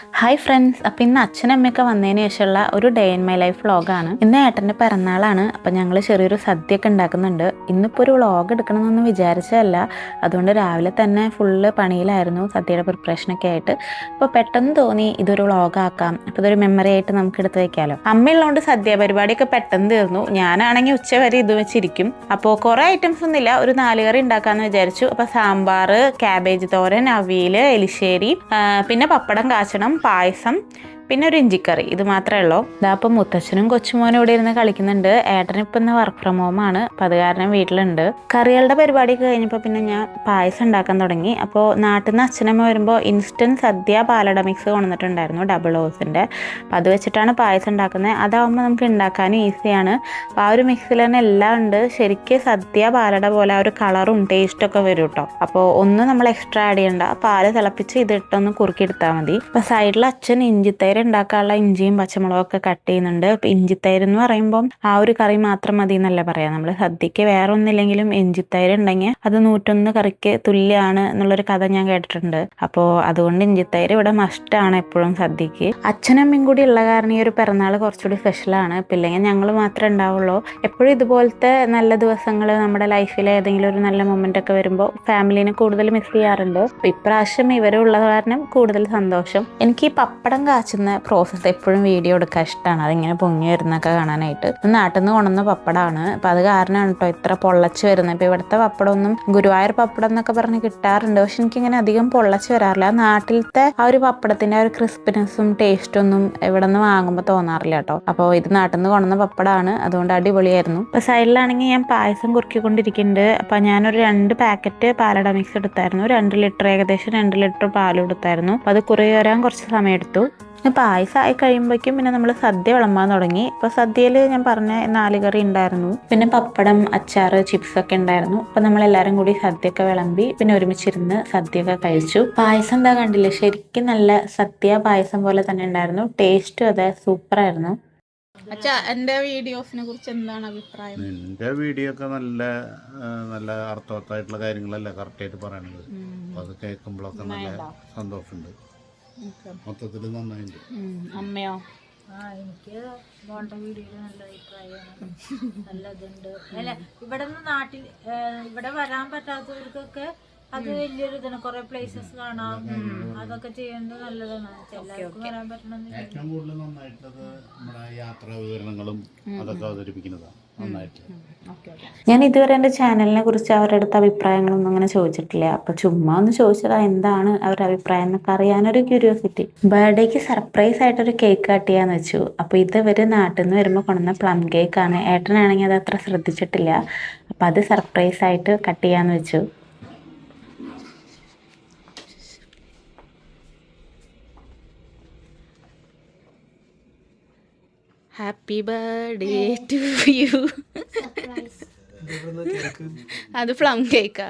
Hi friends, അപ്പോൾ ഇന്ന് അച്ഛനമ്മയൊക്കെ വന്നതിന് ശേഷമുള്ള ഒരു ഡേ ഇൻ മൈ ലൈഫ് വ്ളോഗാണ്. ഇന്ന് ഏട്ടൻ്റെ പിറന്നാളാണ്. അപ്പോൾ ഞങ്ങൾ ചെറിയൊരു സദ്യയൊക്കെ ഉണ്ടാക്കുന്നുണ്ട്. ഇന്നിപ്പോൾ ഒരു വ്ളോഗ് എടുക്കണമെന്നൊന്നും വിചാരിച്ചതല്ല. അതുകൊണ്ട് രാവിലെ തന്നെ ഫുള്ള് പണിയിലായിരുന്നു സദ്യയുടെ പ്രിപ്പറേഷനൊക്കെ ആയിട്ട്. അപ്പോൾ പെട്ടെന്ന് തോന്നി ഇതൊരു വ്ളോഗാക്കാം, അപ്പോൾ ഇതൊരു മെമ്മറി ആയിട്ട് നമുക്ക് എടുത്ത് വയ്ക്കാമല്ലോ. അമ്മയുള്ളതുകൊണ്ട് സദ്യ പരിപാടിയൊക്കെ പെട്ടെന്ന് തീർന്നു. ഞാനാണെങ്കിൽ ഉച്ച വരെ ഇത് വെച്ചിരിക്കും. അപ്പോൾ കുറേ ഐറ്റംസ് ഒന്നുമില്ല, ഒരു 4 കറി ഉണ്ടാക്കാമെന്ന് വിചാരിച്ചു. അപ്പോൾ സാമ്പാർ, ക്യാബേജ് തോരൻ, അവിയൽ, എലിശ്ശേരി, പിന്നെ പപ്പടം കാച്ചണം, പായസം, പിന്നെ ഒരു ഇഞ്ചിക്കറി. ഇത് മാത്രമേ ഉള്ളൂ. ഇതാപ്പം മുത്തച്ഛനും കൊച്ചുമോനും ഇവിടെ ഇരുന്ന് കളിക്കുന്നുണ്ട്. ഏട്ടനിപ്പം ഇന്ന് വർക്ക് ഫ്രം ഹോം ആണ്, അപ്പം അത് കാരണം വീട്ടിലുണ്ട്. കറികളുടെ പരിപാടിയൊക്കെ കഴിഞ്ഞപ്പോൾ പിന്നെ ഞാൻ പായസം ഉണ്ടാക്കാൻ തുടങ്ങി. അപ്പോൾ നാട്ടിൽ നിന്ന് അച്ഛനമ്മ വരുമ്പോൾ ഇൻസ്റ്റൻറ്റ് സദ്യ പാലട മിക്സ് കൊണ്ടുവന്നിട്ടുണ്ടായിരുന്നു, ഡബിൾ ഓസിൻ്റെ. അപ്പം അത് വെച്ചിട്ടാണ് പായസം ഉണ്ടാക്കുന്നത്. അതാവുമ്പോൾ നമുക്ക് ഉണ്ടാക്കാനും ഈസിയാണ്. അപ്പോൾ ആ ഒരു മിക്സിൽ തന്നെ എല്ലാം ഉണ്ട്. ശരിക്കും സദ്യ പാലട പോലെ ആ ഒരു കളറും ടേസ്റ്റൊക്കെ വരും കേട്ടോ. അപ്പോൾ ഒന്നും നമ്മൾ എക്സ്ട്രാ ആഡ് ചെയ്യണ്ട, പാല് തിളപ്പിച്ച് ഇതിട്ടൊന്ന് കുറുക്കിയെടുത്താൽ മതി. അപ്പോൾ സൈഡിൽ അച്ഛൻ ഇഞ്ചിത്തൈര് ഉണ്ടാക്കാനുള്ള ഇഞ്ചിയും പച്ചമുളകൊക്കെ കട്ട് ചെയ്യുന്നുണ്ട്. ഇപ്പം ഇഞ്ചിത്തൈര് എന്ന് പറയുമ്പം ആ ഒരു കറി മാത്രം മതി എന്നല്ല പറയാം. നമ്മൾ സദ്യക്ക് വേറെ ഒന്നില്ലെങ്കിലും ഇഞ്ചിത്തൈര് ഉണ്ടെങ്കിൽ അത് 101 കറിക്ക് തുല്യമാണ് എന്നുള്ളൊരു കഥ ഞാൻ കേട്ടിട്ടുണ്ട്. അപ്പോൾ അതുകൊണ്ട് ഇഞ്ചിത്തൈര് ഇവിടെ മസ്റ്റാണ് എപ്പോഴും സദ്യക്ക്. അച്ഛനമ്മയും കൂടി ഉള്ള കാരണം ഈ ഒരു പിറന്നാൾ കുറച്ചുകൂടി സ്പെഷ്യലാണ്. ഇപ്പം ഇല്ലെങ്കിൽ ഞങ്ങൾ മാത്രമേ ഉണ്ടാവുള്ളൂ. എപ്പോഴും ഇതുപോലത്തെ നല്ല ദിവസങ്ങൾ നമ്മുടെ ലൈഫിൽ ഏതെങ്കിലും ഒരു നല്ല മൊമെൻ്റ് ഒക്കെ വരുമ്പോൾ ഫാമിലിനെ കൂടുതൽ മിസ് ചെയ്യാറുണ്ട്. ഇപ്രാവശ്യം ഇവരുള്ള കാരണം കൂടുതൽ സന്തോഷം. എനിക്ക് ഈ പപ്പടം കാച്ചുന്ന പ്രോസസ്സ് എപ്പോഴും വീഡിയോ എടുക്കാൻ ഇഷ്ടമാണ്. അതിങ്ങനെ പൊങ്ങി വരുന്നൊക്കെ കാണാനായിട്ട്. നാട്ടിൽ നിന്ന് കൊണ്ടുവന്ന പപ്പടമാണ്. അപ്പം അത് കാരണമാണ് കേട്ടോ ഇത്ര പൊള്ളച്ച് വരുന്നത്. ഇപ്പം ഇവിടുത്തെ പപ്പടമൊന്നും ഗുരുവായൂർ പപ്പടം എന്നൊക്കെ പറഞ്ഞ് കിട്ടാറുണ്ട്, പക്ഷെ എനിക്കിങ്ങനെ അധികം പൊള്ളച്ച് വരാറില്ല. നാട്ടിലത്തെ ആ ഒരു പപ്പടത്തിൻ്റെ ആ ഒരു ക്രിസ്പിനെസ്സും ടേസ്റ്റൊന്നും ഇവിടെ നിന്ന് വാങ്ങുമ്പോൾ തോന്നാറില്ല കേട്ടോ. അപ്പോൾ ഇത് നാട്ടിൽ നിന്ന് കൊണ്ടുവന്ന പപ്പടമാണ്, അതുകൊണ്ട് അടിപൊളിയായിരുന്നു. ഇപ്പോൾ സൈഡിലാണെങ്കിൽ ഞാൻ പായസം കുറുക്കിക്കൊണ്ടിരിക്കുന്നുണ്ട്. അപ്പം ഞാനൊരു 2 പാക്കറ്റ് പാലട മിക്സ് എടുത്തായിരുന്നു. 2 ലിറ്റർ, ഏകദേശം 2 ലിറ്റർ പാലും എടുത്തായിരുന്നു. അപ്പോൾ അത് കുറുകി വരാൻ കുറച്ച് സമയം എടുത്തു. പായസം ആയി കഴിയുമ്പോഴേക്കും പിന്നെ നമ്മൾ സദ്യ വിളമ്പാൻ തുടങ്ങി. ഇപ്പോൾ സദ്യയിൽ ഞാൻ പറഞ്ഞ 4 കറി ഉണ്ടായിരുന്നു, പിന്നെ പപ്പടം, അച്ചാറ്, ചിപ്സൊക്കെ ഉണ്ടായിരുന്നു. അപ്പോൾ നമ്മളെല്ലാവരും കൂടി സദ്യയൊക്കെ വിളമ്പി പിന്നെ ഒരുമിച്ചിരുന്ന് സദ്യയൊക്കെ കഴിച്ചു. പായസം എന്താ കണ്ടില്ലേ, ശരിക്കും നല്ല സദ്യ പായസം പോലെ തന്നെ ഉണ്ടായിരുന്നു. ടേസ്റ്റും അതെ സൂപ്പറായിരുന്നു. അച്ഛാ, എൻ്റെ വീഡിയോസിനെ കുറിച്ച് എന്താണ് അഭിപ്രായം? എൻ്റെ വീഡിയോ ഒക്കെ നല്ല നല്ല അർത്ഥവത്തായിട്ടുള്ള കാര്യങ്ങളല്ല കറക്റ്റായിട്ട് പറയണത്. അപ്പോൾ അത് കേൾക്കുമ്പോഴൊക്കെ നല്ല സന്തോഷമുണ്ട്. മൊത്തത്തിൽ നന്നായിട്ടുണ്ട്. അമ്മയോ? എനിക്ക് മോളുടെ വീഡിയോയിൽ നല്ല അഭിപ്രായമാണ്, നല്ലതുണ്ട്. അല്ല, ഇവിടെ നിന്ന് നാട്ടിൽ ഇവിടെ വരാൻ പറ്റാത്തവർക്കൊക്കെ അത് വലിയൊരു ഇതാണ്. കുറെ പ്ലേസസ് കാണാം, അതൊക്കെ ചെയ്യുന്നത് നല്ലതാണ്. എല്ലാവർക്കും വരാൻ പറ്റണമെന്ന് ഏറ്റവും കൂടുതൽ നന്നായിട്ടത് നമ്മുടെ യാത്രാ വിവരണങ്ങളും അതൊക്കെ അവതരിപ്പിക്കുന്നതാണ് നന്നായിട്ട്. ഞാൻ ഇതുവരെ എൻ്റെ ചാനലിനെ കുറിച്ച് അവരുടെ അടുത്ത അഭിപ്രായങ്ങളൊന്നും അങ്ങനെ ചോദിച്ചിട്ടില്ല. അപ്പോൾ ചുമ്മാ ഒന്ന് ചോദിച്ചതാ എന്താണ് അവരുടെ അഭിപ്രായം എന്നൊക്കെ അറിയാനൊരു ക്യൂരിയോസിറ്റി. ബർത്ത്ഡേക്ക് സർപ്രൈസ് ആയിട്ടൊരു കേക്ക് കട്ട് ചെയ്യാന്ന് വെച്ചു. അപ്പോൾ ഇവർ നാട്ടിൽ നിന്ന് വരുമ്പോൾ കൊണ്ടുവന്ന പ്ലം കേക്കാണ്. ഏട്ടനാണെങ്കിൽ അത് അത്ര ശ്രദ്ധിച്ചിട്ടില്ല. അപ്പോൾ അത് സർപ്രൈസ് ആയിട്ട് കട്ട് ചെയ്യാന്ന് വെച്ചു. Happy birthday to you. അത് പ്ലം കേക്കാ.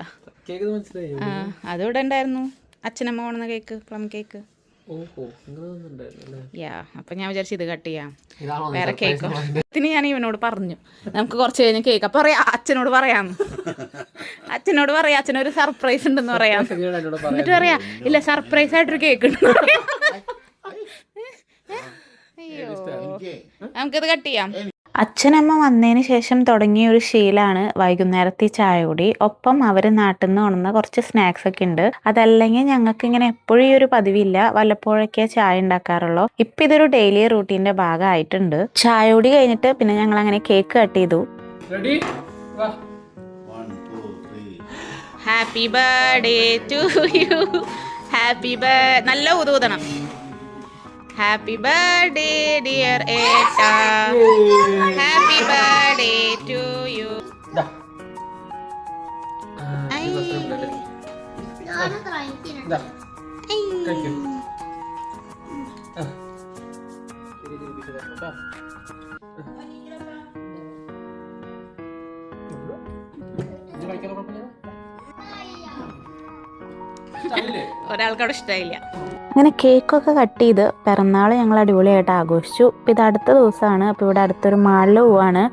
അതിവിടെ ഉണ്ടായിരുന്നു, അച്ഛനമ്മ കൊണ്ടുവന്ന കേക്ക്, പ്ലം കേക്ക്. യാ, അപ്പം ഞാൻ വിചാരിച്ചു ഇത് കട്ട് ചെയ്യാം, വേറെ കേക്കോ. ഞാൻ ഇവനോട് പറഞ്ഞു നമുക്ക് കുറച്ച് കഴിഞ്ഞ് കേക്ക്. അപ്പം പറയാം അച്ഛനോട് പറയാം, അച്ഛനോട് പറയാം അച്ഛനൊരു സർപ്രൈസ് ഉണ്ടെന്ന് പറയാം. എന്നിട്ട് പറയാ ഇല്ല, സർപ്രൈസ് ആയിട്ടൊരു കേക്ക് ഉണ്ട്. അയ്യോ, നമുക്കിത് കട്ട് ചെയ്യാം. അച്ഛനമ്മ വന്നതിന് ശേഷം തുടങ്ങിയ ഒരു ശീലമാണ് വൈകുന്നേരത്തെ ചായ കൂടി. ഒപ്പം അവർ നാട്ടിൽ നിന്ന് കൊണ്ടുവന്ന കുറച്ച് സ്നാക്സ് ഒക്കെ ഉണ്ട്. അതല്ലെങ്കിൽ ഞങ്ങൾക്ക് ഇങ്ങനെ എപ്പോഴും ഈ ഒരു പതിവില്ല, വല്ലപ്പോഴൊക്കെ ചായ ഉണ്ടാക്കാറുള്ളൂ. ഇപ്പം ഇതൊരു ഡെയിലി റൂട്ടീൻ്റെ ഭാഗമായിട്ടുണ്ട്. ചായ കൂടി കഴിഞ്ഞിട്ട് പിന്നെ ഞങ്ങൾ അങ്ങനെ കേക്ക് കട്ട് ചെയ്തു. Happy birthday to you. Happy birthday, നല്ല ഊതൂതണം. Happy birthday dear Eta. Happy birthday to you. ഒരാൾക്കവിടെ ഇഷ്ടമായില്ല. അങ്ങനെ കേക്കൊക്കെ കട്ട് ചെയ്ത് പിറന്നാൾ ഞങ്ങൾ അടിപൊളിയായിട്ട് ആഘോഷിച്ചു. അപ്പോൾ ഇത് അടുത്ത ദിവസമാണ്. അപ്പോൾ ഇവിടെ അടുത്തൊരു മാളിൽ പോവാണ്.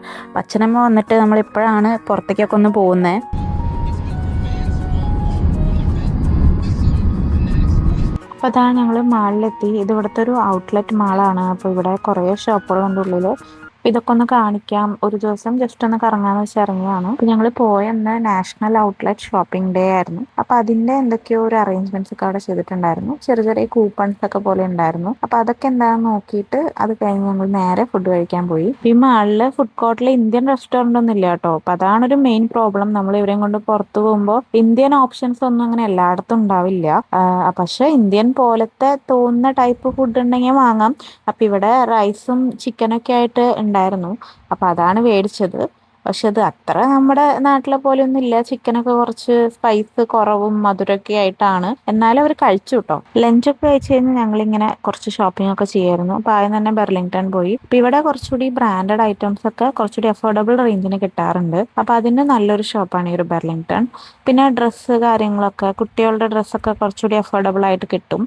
അച്ഛനമ്മ വന്നിട്ട് നമ്മളിപ്പോഴാണ് പുറത്തേക്കൊക്കെ ഒന്ന് പോകുന്നത്. അപ്പോൾ അതാണ് ഞങ്ങൾ മാളിലെത്തി. ഇത് ഇവിടുത്തെ ഒരു ഔട്ട്ലെറ്റ് മാളാണ്. അപ്പോൾ ഇവിടെ കുറേ ഷോപ്പുകളുണ്ട് ഉള്ളിൽ. ഇതൊക്കെ ഒന്ന് കാണിക്കാം, ഒരു ദിവസം ജസ്റ്റ് ഒന്ന് കറങ്ങാന്ന് വെച്ച് ഇറങ്ങിയാണ്. അപ്പോൾ ഞങ്ങൾ പോയെന്ന് നാഷണൽ ഔട്ട്ലെറ്റ് ഷോപ്പിംഗ് ഡേ ആയിരുന്നു. അപ്പോൾ അതിൻ്റെ എന്തൊക്കെയോ ഒരു അറേഞ്ച്മെന്റ്സ് ഒക്കെ അവിടെ ചെയ്തിട്ടുണ്ടായിരുന്നു. ചെറിയ ചെറിയ കൂപ്പൺസ് ഒക്കെ പോലെ ഉണ്ടായിരുന്നു. അപ്പോൾ അതൊക്കെ എന്താണെന്ന് നോക്കിയിട്ട് അത് കഴിഞ്ഞ് ഞങ്ങൾ നേരെ ഫുഡ് കഴിക്കാൻ പോയി. ഈ മാളിൽ ഫുഡ് കോർട്ടിൽ ഇന്ത്യൻ റെസ്റ്റോറൻ്റ് ഒന്നും ഇല്ല കേട്ടോ. അപ്പോൾ അതാണൊരു മെയിൻ പ്രോബ്ലം. നമ്മൾ ഇവരെയും കൊണ്ട് പുറത്ത് പോകുമ്പോൾ ഇന്ത്യൻ ഓപ്ഷൻസ് ഒന്നും അങ്ങനെ എല്ലായിടത്തും ഉണ്ടാവില്ല. പക്ഷെ ഇന്ത്യൻ പോലത്തെ തോന്നുന്ന ടൈപ്പ് ഫുഡ് ഉണ്ടെങ്കിൽ വാങ്ങാം. അപ്പം ഇവിടെ റൈസും ചിക്കനൊക്കെ ആയിട്ട് ഉണ്ടായിരുന്നു. അപ്പം അതാണ് മേടിച്ചത്. പക്ഷെ അത് അത്ര നമ്മുടെ നാട്ടിലെ പോലെ ഒന്നും ഇല്ല. ചിക്കനൊക്കെ കുറച്ച് സ്പൈസ് കുറവും മധുരമൊക്കെ ആയിട്ടാണ്. എന്നാലും അവർ കഴിച്ചു കേട്ടോ. ലഞ്ചൊക്കെ കഴിച്ച് കഴിഞ്ഞ് ഞങ്ങളിങ്ങനെ കുറച്ച് ഷോപ്പിംഗ് ഒക്കെ ചെയ്യായിരുന്നു. അപ്പോൾ ആദ്യം തന്നെ ബെർലിംഗ്ടൺ പോയി. അപ്പം ഇവിടെ കുറച്ചുകൂടി ബ്രാൻഡഡ് ഐറ്റംസ് ഒക്കെ കുറച്ചുകൂടി അഫോർഡബിൾ റേഞ്ചിന് കിട്ടാറുണ്ട്. അപ്പം അതിന് നല്ലൊരു ഷോപ്പാണ് ഈ ഒരു ബെർലിംഗ്ടൺ. പിന്നെ ഡ്രസ്സ് കാര്യങ്ങളൊക്കെ, കുട്ടികളുടെ ഡ്രസ്സൊക്കെ കുറച്ചുകൂടി അഫോർഡബിൾ ആയിട്ട് കിട്ടും.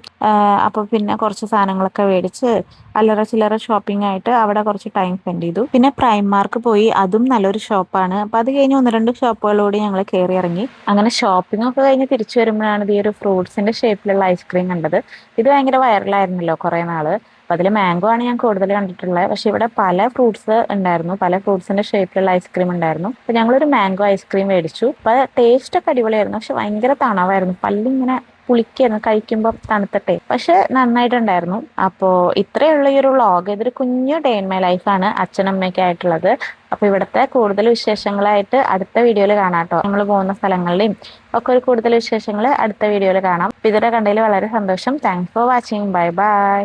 അപ്പോൾ പിന്നെ കുറച്ച് സാധനങ്ങളൊക്കെ മേടിച്ച് അല്ലറ ചില്ലറ ഷോപ്പിംഗ് ആയിട്ട് അവിടെ കുറച്ച് ടൈം സ്പെൻഡ് ചെയ്തു. പിന്നെ പ്രൈമാർക്ക് പോയി, അതും നല്ലൊരു ഷോപ്പാണ്. അപ്പം അത് കഴിഞ്ഞ് 1-2 ഷോപ്പുകളോട് ഞങ്ങൾ കയറി ഇറങ്ങി. അങ്ങനെ ഷോപ്പിംഗ് ഒക്കെ കഴിഞ്ഞ് തിരിച്ചു വരുമ്പോഴാണ് ഈ ഒരു ഫ്രൂട്ട്സിന്റെ ഷേപ്പിലുള്ള ഐസ്ക്രീം കണ്ടത്. ഇത് ഭയങ്കര വൈറലായിരുന്നല്ലോ കുറേ നാള്. അപ്പം അതിൽ മാംഗോ ആണ് ഞാൻ കൂടുതൽ കണ്ടിട്ടുള്ളത്. പക്ഷെ ഇവിടെ പല ഫ്രൂട്ട്സ് ഉണ്ടായിരുന്നു, പല ഫ്രൂട്ട്സിന്റെ ഷേപ്പിലുള്ള ഐസ്ക്രീം ഉണ്ടായിരുന്നു. അപ്പം ഞങ്ങളൊരു മാംഗോ ഐസ്ക്രീം മേടിച്ചു. അപ്പം ടേസ്റ്റ് ഒക്കെ അടിപൊളിയായിരുന്നു. പക്ഷെ ഭയങ്കര തണവായിരുന്നു, പല്ലിങ്ങനെ പുളിക്കായിരുന്നു കഴിക്കുമ്പോൾ തണുത്തിട്ടെ. പക്ഷെ നന്നായിട്ടുണ്ടായിരുന്നു. അപ്പോൾ ഇത്രയേ ഉള്ളൂ ഈ ഒരു വ്ളോഗ്. ഇതൊരു കുഞ്ഞു ഡേ ഇൻ മൈ ലൈഫാണ് അച്ഛനമ്മയൊക്കെ ആയിട്ടുള്ളത്. അപ്പോൾ ഇവിടുത്തെ കൂടുതൽ വിശേഷങ്ങളായിട്ട് അടുത്ത വീഡിയോയിൽ കാണാം കേട്ടോ. നമ്മൾ പോകുന്ന സ്ഥലങ്ങളിലെയും ഒക്കെ ഒരു കൂടുതൽ വിശേഷങ്ങൾ അടുത്ത വീഡിയോയിൽ കാണാം. അപ്പോൾ ഇതുവരെ കണ്ടതിൽ വളരെ സന്തോഷം. Thanks for watching. Bye bye.